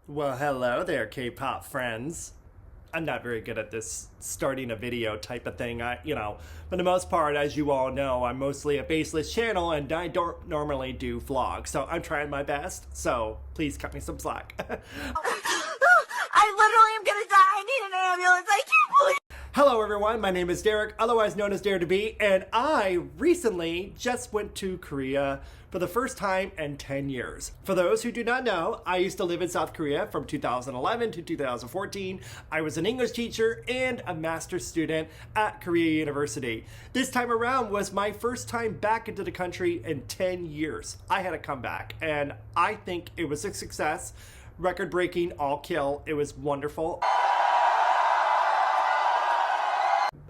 Well, hello there, K-pop friends. I'm not very good at this starting a video type of thing. For the most part, as you all know, I'm mostly a baseless channel and I don't normally do vlogs. So I'm trying my best. So please cut me some slack. I literally am gonna die. I need an ambulance. I can't believe. Hello everyone, my name is Derek, otherwise known as Dare to Be, and I recently just went to Korea for the first time in 10 years. For those who do not know, I used to live in South Korea from 2011 to 2014. I was an English teacher and a master's student at Korea University. This time around was my first time back into the country in 10 years. I had to come back, and I think it was a success. Record-breaking, all kill. It was wonderful.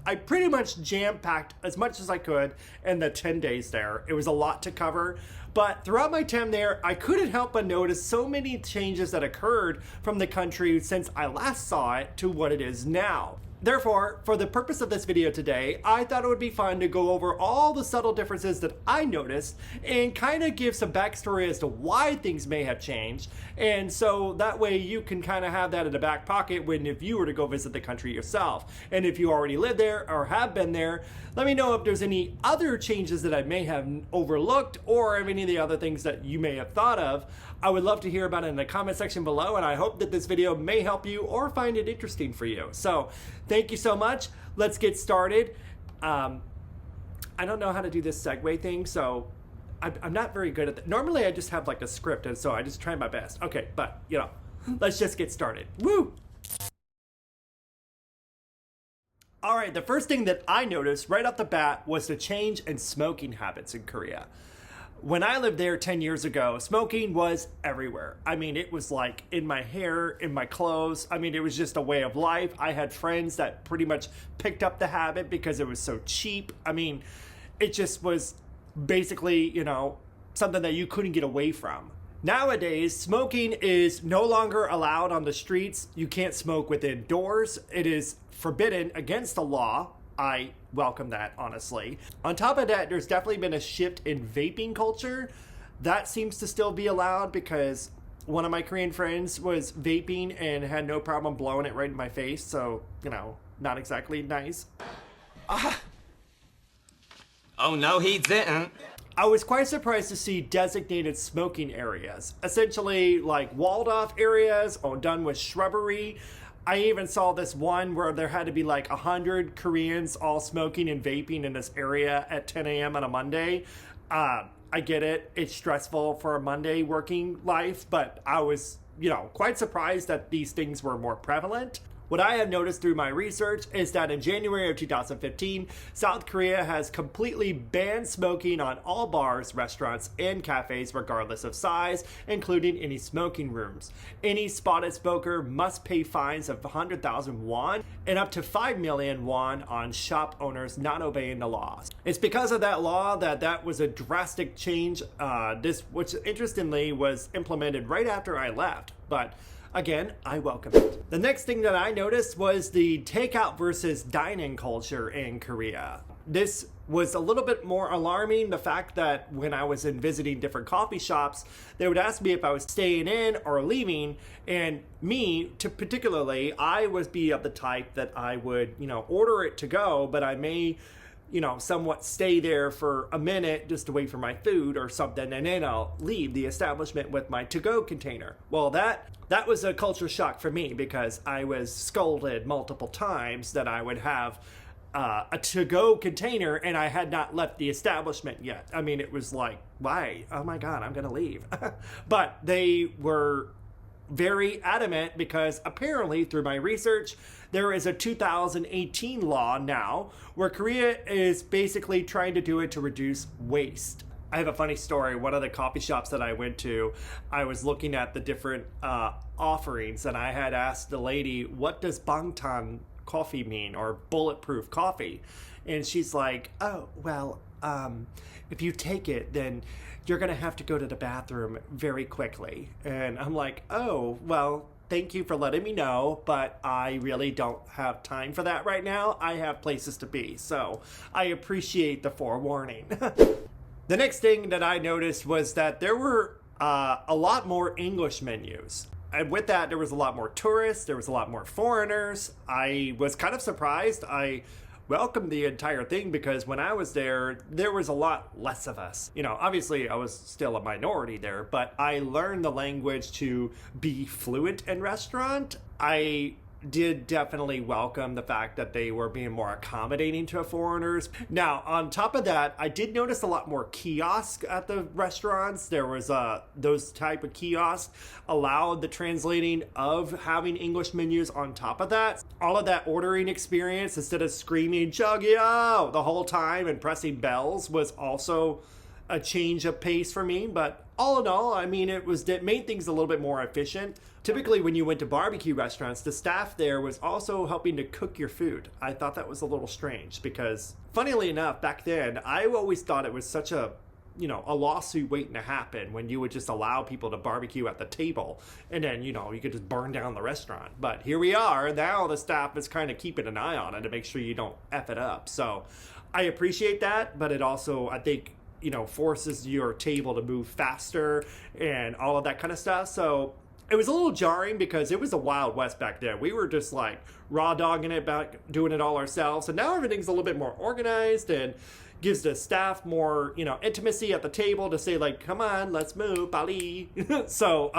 I pretty much jam-packed as much as I could in the 10 days there. It was a lot to cover, but throughout my time there, I couldn't help but notice so many changes that occurred from the country since I last saw it to what it is now. Therefore, for the purpose of this video today, I thought it would be fun to go over all the subtle differences that I noticed and kind of give some backstory as to why things may have changed. And so that way you can kind of have that in the back pocket when if you were to go visit the country yourself. And if you already live there or have been there, let me know if there's any other changes that I may have overlooked or if any of the other things that you may have thought of. I would love to hear about it in the comment section below, and I hope that this video may help you or find it interesting for you. So thank you so much. Let's get started. I don't know how to do this segue thing, so I'm not very good at that. Normally I just have like a script, and so I just try my best. Okay, but let's just get started. Woo! All right, the first thing that I noticed right off the bat was the change in smoking habits in Korea. When I lived there 10 years ago, smoking was everywhere. I mean, it was like in my hair, in my clothes. I mean, it was just a way of life. I had friends that pretty much picked up the habit because it was so cheap. I mean, it just was basically, something that you couldn't get away from. Nowadays, smoking is no longer allowed on the streets. You can't smoke within doors. It is forbidden against the law. I welcome that, honestly. On top of that, there's definitely been a shift in vaping culture. That seems to still be allowed because one of my Korean friends was vaping and had no problem blowing it right in my face. So, not exactly nice. Oh, no, he didn't. I was quite surprised to see designated smoking areas, essentially like walled off areas or done with shrubbery. I even saw this one where there had to be like 100 Koreans all smoking and vaping in this area at 10 a.m. on a Monday. I get it. It's stressful for a Monday working life, but I was, quite surprised that these things were more prevalent. What I have noticed through my research is that in January of 2015, South Korea has completely banned smoking on all bars, restaurants, and cafes regardless of size, including any smoking rooms. Any spotted smoker must pay fines of 100,000 won and up to 5 million won on shop owners not obeying the laws. It's because of that law that was a drastic change, which interestingly was implemented right after I left, but again, I welcome it. The next thing that I noticed was the takeout versus dine-in culture in Korea. This was a little bit more alarming, the fact that when I was visiting different coffee shops, they would ask me if I was staying in or leaving, and particularly, I would be of the type that I would, order it to go, but I may somewhat stay there for a minute just to wait for my food or something, and then I'll leave the establishment with my to-go container. Well, that was a culture shock for me because I was scolded multiple times that I would have a to-go container and I had not left the establishment yet. I mean, it was like, why? Oh my God, I'm gonna leave. But they were very adamant because apparently through my research, there is a 2018 law now where Korea is basically trying to do it to reduce waste. I have a funny story. One of the coffee shops that I went to, I was looking at the different offerings and I had asked the lady, what does bangtan coffee mean, or bulletproof coffee? And she's like, oh, well, if you take it, then you're gonna have to go to the bathroom very quickly. And I'm like, oh, well, thank you for letting me know, but I really don't have time for that right now. I have places to be, so I appreciate the forewarning. The next thing that I noticed was that there were a lot more English menus. And with that, there was a lot more tourists, there was a lot more foreigners. I was kind of surprised. I welcomed the entire thing because when I was there was a lot less of us. You know, obviously I was still a minority there, but I learned the language to be fluent in restaurant. I did definitely welcome the fact that they were being more accommodating to foreigners. Now, on top of that, I did notice a lot more kiosks at the restaurants. There was those type of kiosks allowed the translating of having English menus on top of that. All of that ordering experience, instead of screaming "Chugio" the whole time and pressing bells, was also a change of pace for me. But all in all, I mean, it made things a little bit more efficient. Typically, when you went to barbecue restaurants, the staff there was also helping to cook your food. I thought that was a little strange because, funnily enough, back then, I always thought it was such a lawsuit waiting to happen when you would just allow people to barbecue at the table and then, you could just burn down the restaurant. But here we are. Now the staff is kind of keeping an eye on it to make sure you don't F it up. So I appreciate that, but it also, I think, forces your table to move faster and all of that kind of stuff. So it was a little jarring because it was a Wild West back then. We were just like raw dogging it back, doing it all ourselves. And now everything's a little bit more organized and gives the staff more, intimacy at the table to say like, come on, let's move, Bali. So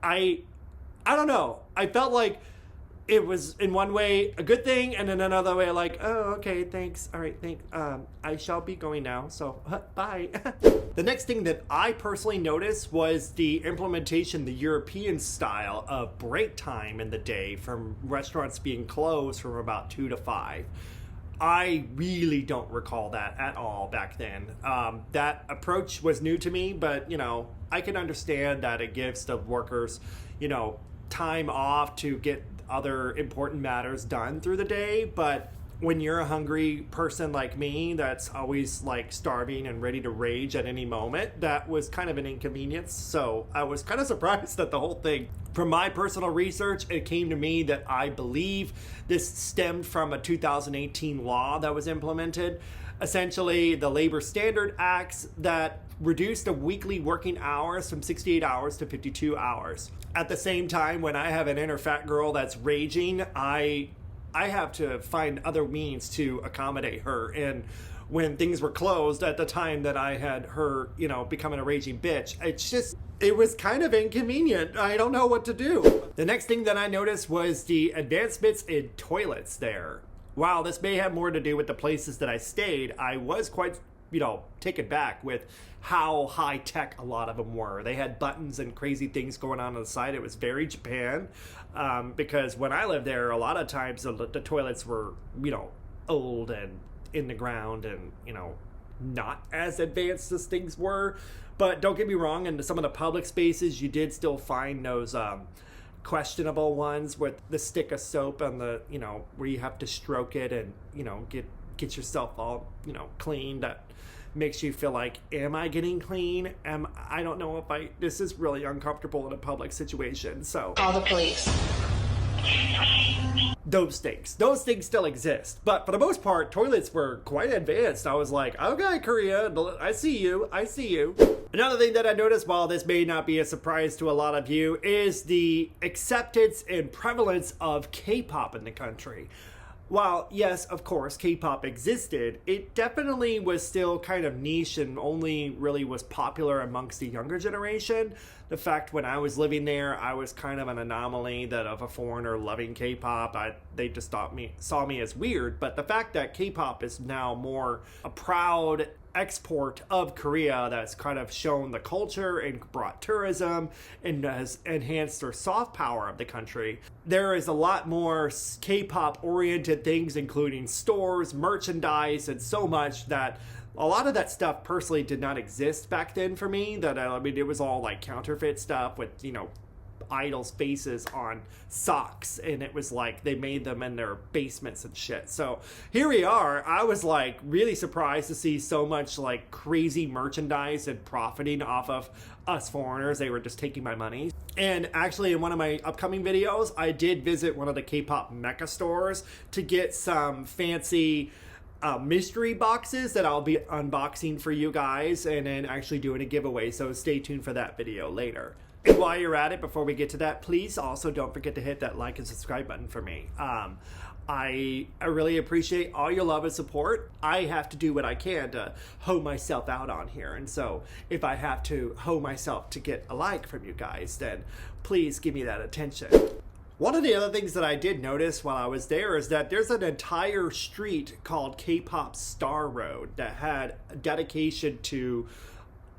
I don't know. I felt like it was in one way a good thing, and in another way like, oh, okay, thanks. All right, thanks. I shall be going now, so bye. The next thing that I personally noticed was the implementation, the European style of break time in the day from restaurants being closed from about 2 to 5. I really don't recall that at all back then. That approach was new to me, but, I can understand that it gives the workers, time off to get other important matters done through the day. But when you're a hungry person like me that's always like starving and ready to rage at any moment, that was kind of an inconvenience. So I was kind of surprised that the whole thing, from my personal research, it came to me that I believe this stemmed from a 2018 law that was implemented. Essentially, the Labor Standard Acts that reduced the weekly working hours from 68 hours to 52 hours. At the same time, when I have an inner fat girl that's raging, I have to find other means to accommodate her. And when things were closed at the time that I had her, becoming a raging bitch, it was kind of inconvenient. I don't know what to do. The next thing that I noticed was the advancements in toilets there. While this may have more to do with the places that I stayed, I was quite, taken back with how high tech a lot of them were. They had buttons and crazy things going on the side. It was very Japan, because when I lived there, a lot of times the toilets were, old and in the ground and, not as advanced as things were. But don't get me wrong, in some of the public spaces, you did still find those questionable ones with the stick of soap and the, where you have to stroke it and, get yourself all, clean. That makes you feel like, am I getting clean? I don't know if this is really uncomfortable in a public situation. So call the police. Those things still exist, but for the most part, toilets were quite advanced. I was like, okay, Korea, I see you. Another thing that I noticed, while this may not be a surprise to a lot of you, is the acceptance and prevalence of K-pop in the country. While, yes, of course, K-pop existed, it definitely was still kind of niche and only really was popular amongst the younger generation. The fact when I was living there, I was kind of an anomaly that of a foreigner loving K-pop. They just saw me as weird. But the fact that K-pop is now more a proud export of Korea that's kind of shown the culture and brought tourism and has enhanced their soft power of the country. There is a lot more K-pop oriented things, including stores, merchandise, and so much that a lot of that stuff personally did not exist back then for me. It was all like counterfeit stuff with, idols' faces on socks, and it was like they made them in their basements and shit. So here we are. I was like really surprised to see so much like crazy merchandise and profiting off of us foreigners. They were just taking my money. And actually, in one of my upcoming videos, I did visit one of the K-pop mecha stores to get some fancy mystery boxes that I'll be unboxing for you guys and then actually doing a giveaway. So stay tuned for that video later. And while you're at it, before we get to that, please also don't forget to hit that like and subscribe button for me. I really appreciate all your love and support. I have to do what I can to hoe myself out on here. And so if I have to hoe myself to get a like from you guys, then please give me that attention. One of the other things that I did notice while I was there is that there's an entire street called K-Pop Star Road that had a dedication to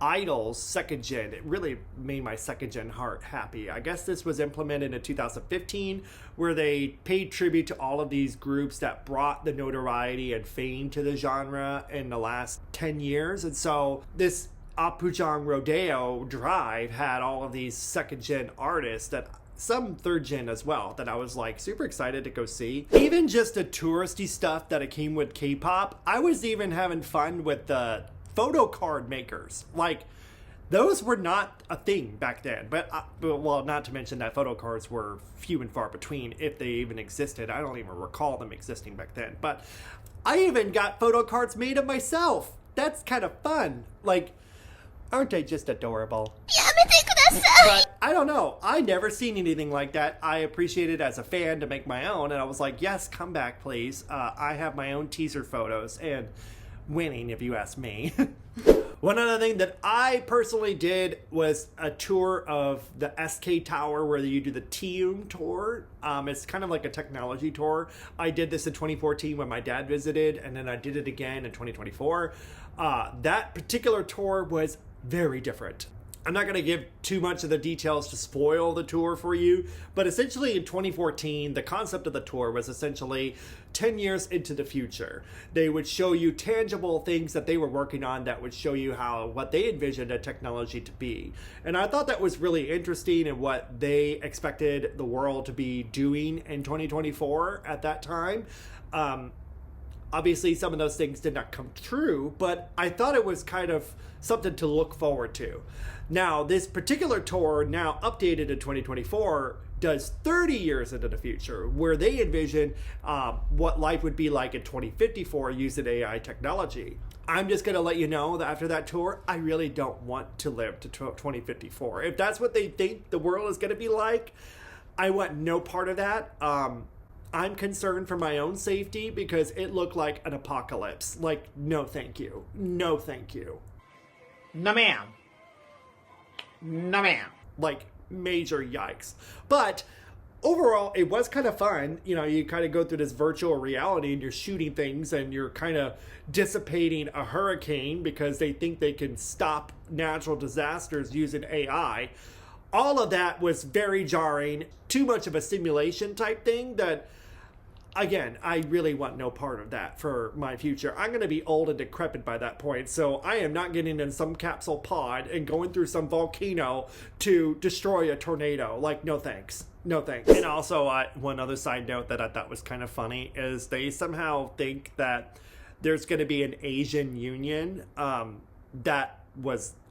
Idol's second gen. It really made my second gen heart happy. I guess this was implemented in 2015, where they paid tribute to all of these groups that brought the notoriety and fame to the genre in the last 10 years. And so this Apgujeong Rodeo Drive had all of these second gen artists, that some third gen as well, that I was like super excited to go see. Even just the touristy stuff that it came with K-pop, I was even having fun with the photo card makers. Like, those were not a thing back then. But well, not to mention that photo cards were few and far between, if they even existed. I don't even recall them existing back then. But I even got photo cards made of myself. That's kind of fun. Like, aren't they just adorable? But I don't know. I never seen anything like that. I appreciate it as a fan to make my own, and I was like, yes, come back, please. I have my own teaser photos, and winning, if you ask me. One other thing that I personally did was a tour of the SK Tower, where you do the T.Um Tour. It's kind of like a technology tour. I did this in 2014 when my dad visited, and then I did it again in 2024. That particular tour was very different. I'm not going to give too much of the details to spoil the tour for you, but essentially in 2014, the concept of the tour was essentially 10 years into the future. They would show you tangible things that they were working on that would show you what they envisioned a technology to be. And I thought that was really interesting, and what they expected the world to be doing in 2024 at that time. Obviously, some of those things did not come true, but I thought it was kind of something to look forward to. Now, this particular tour, now updated in 2024, does 30 years into the future, where they envision what life would be like in 2054 using AI technology. I'm just going to let you know that after that tour, I really don't want to live to 2054. If that's what they think the world is going to be like, I want no part of that. I'm concerned for my own safety because it looked like an apocalypse. Like, no thank you. No thank you. No ma'am. No ma'am. Like, major yikes. But overall, it was kind of fun. You know, you kind of go through this virtual reality and you're shooting things and you're kind of dissipating a hurricane because they think they can stop natural disasters using AI. All of that was very jarring. Too much of a simulation type thing that, again, I really want no part of that for my future. I'm going to be old and decrepit by that point, so I am not getting in some capsule pod and going through some volcano to destroy a tornado. Like, no thanks. No thanks. And also, one other side note that I thought was kind of funny is they somehow think that there's going to be an Asian Union. That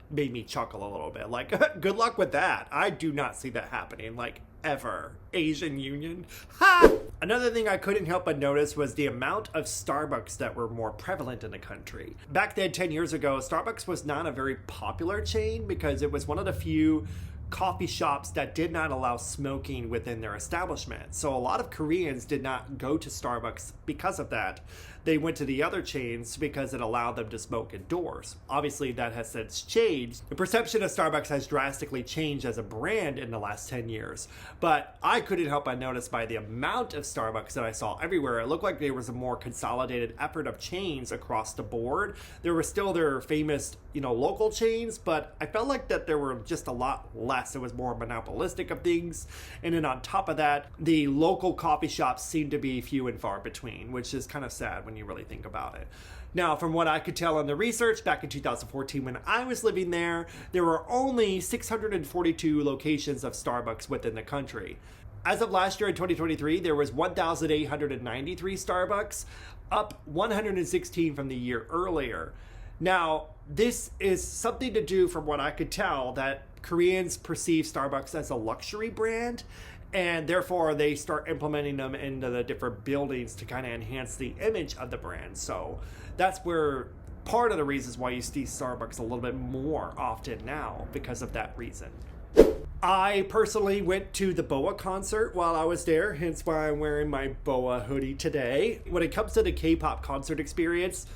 made me chuckle a little bit. Like, good luck with that. I do not see that happening, like, ever. Asian Union? Ha! Another thing I couldn't help but notice was the amount of Starbucks that were more prevalent in the country. Back then, 10 years ago, Starbucks was not a very popular chain because it was one of the few coffee shops that did not allow smoking within their establishment. So a lot of Koreans did not go to Starbucks because of that. They went to the other chains because it allowed them to smoke indoors. Obviously, that has since changed. The perception of Starbucks has drastically changed as a brand in the last 10 years. But I couldn't help but notice by the amount of Starbucks that I saw everywhere, it looked like there was a more consolidated effort of chains across the board. There were still their famous, local chains, but I felt like that there were just a lot less. It was more monopolistic of things. And then on top of that, the local coffee shops seemed to be few and far between, which is kind of sad when you really think about it. Now, from what I could tell in the research, back in 2014 when I was living there were only 642 locations of Starbucks within the country. As of last year in 2023, there was 1,893 Starbucks, up 116 from the year earlier. Now, this is something to do, from what I could tell, that Koreans perceive Starbucks as a luxury brand, and therefore they start implementing them into the different buildings to kind of enhance the image of the brand. So that's where part of the reasons why you see Starbucks a little bit more often now, because of that reason. I personally went to the BoA concert while I was there, hence why I'm wearing my BoA hoodie today. When it comes to the Kpop Concert Experience,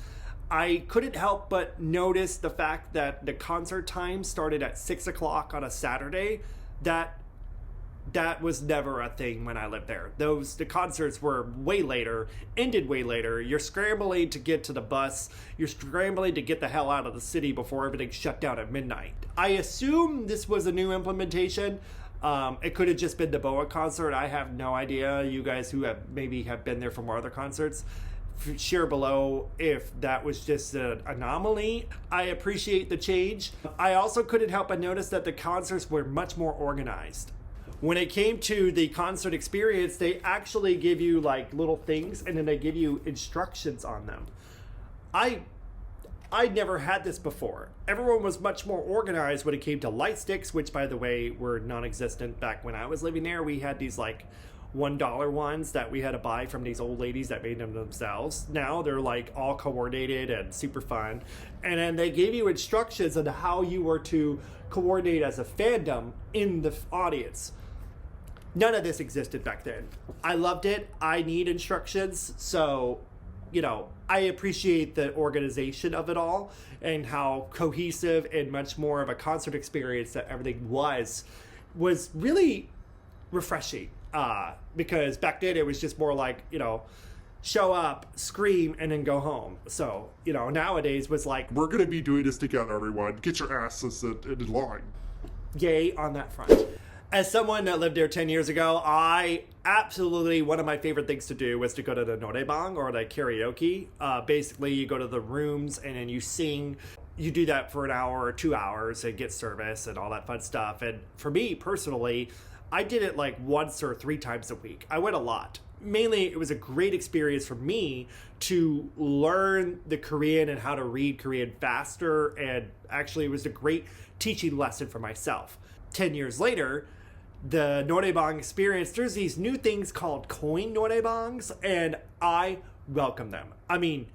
I couldn't help but notice the fact that the concert time started at 6 o'clock on a Saturday. That was never a thing when I lived there. The concerts were way later, ended way later. You're scrambling to get to the bus. You're scrambling to get the hell out of the city before everything shut down at midnight. I assume this was a new implementation. It could have just been the BoA concert. I have no idea. You guys who have been there for more other concerts, share below if that was just an anomaly. I appreciate the change. I also couldn't help but notice that the concerts were much more organized. When it came to the concert experience, they actually give you like little things and then they give you instructions on them. I never had this before. Everyone was much more organized when it came to light sticks, which by the way were non-existent back when I was living there. We had these like $1 ones that we had to buy from these old ladies that made them themselves. Now they're like all coordinated and super fun. And then they gave you instructions on how you were to coordinate as a fandom in the audience. None of this existed back then. I loved it. I need instructions. So, I appreciate the organization of it all and how cohesive and much more of a concert experience that everything was really refreshing. Because back then it was just more like, show up, scream, and then go home. So, nowadays was like, We're going to be doing this together, everyone. Get your asses in line. yay on that front. As someone that lived there 10 years ago, one of my favorite things to do was to go to the Norebang or the karaoke. Basically, you go to the rooms and then you sing. You do that for an hour or 2 hours and get service and all that fun stuff. And for me personally, I did it like once or 3 times a week. I went a lot. Mainly, it was a great experience for me to learn the Korean and how to read Korean faster. And actually, it was a great teaching lesson for myself. 10 years later, the Norebang experience, there's these new things called coin Norebangs, and I welcome them. I mean,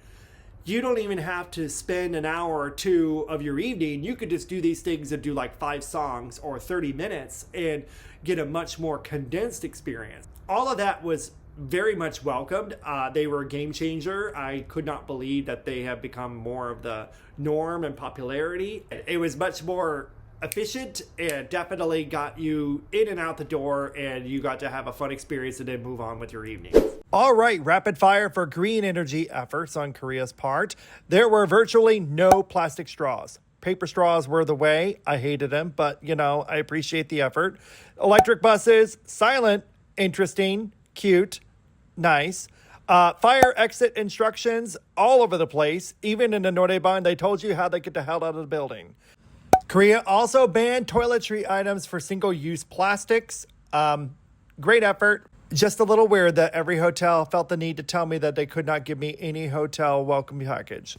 you don't even have to spend an hour or 2 of your evening. You could just do these things and do like 5 songs or 30 minutes and get a much more condensed experience. All of that was very much welcomed. They were a game changer. I could not believe that they have become more of the norm and popularity. It was much more efficient and definitely got you in and out the door, and you got to have a fun experience and then move on with your evening. All right, rapid fire for green energy efforts on Korea's part. There were virtually no plastic straws. Paper straws were the way. I hated them, but I appreciate the effort. Electric buses, silent, interesting, cute, nice. Fire exit instructions all over the place. Even in the Norebang, they told you how to get the hell out of the building. Korea also banned toiletry items for single-use plastics. Great effort. Just a little weird that every hotel felt the need to tell me that they could not give me any hotel welcome package.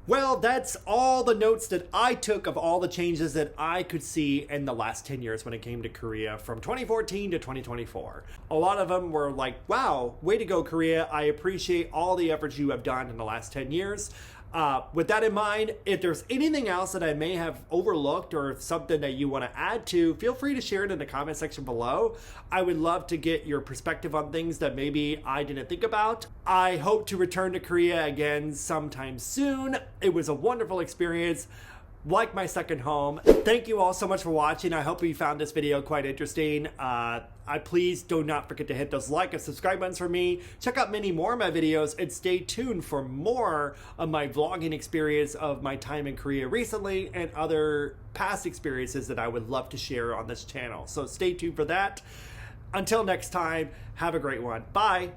Well, that's all the notes that I took of all the changes that I could see in the last 10 years when it came to Korea from 2014 to 2024. A lot of them were like, wow, way to go, Korea. I appreciate all the efforts you have done in the last 10 years. With that in mind, if there's anything else that I may have overlooked or something that you want to add to, feel free to share it in the comment section below. I would love to get your perspective on things that maybe I didn't think about. I hope to return to Korea again sometime soon. It was a wonderful experience. Like my second home. Thank you all so much for watching. I hope you found this video quite interesting. Please do not forget to hit those like and subscribe buttons for me. Check out many more of my videos and stay tuned for more of my vlogging experience of my time in Korea recently and other past experiences that I would love to share on this channel. So stay tuned for that. Until next time, have a great one. Bye.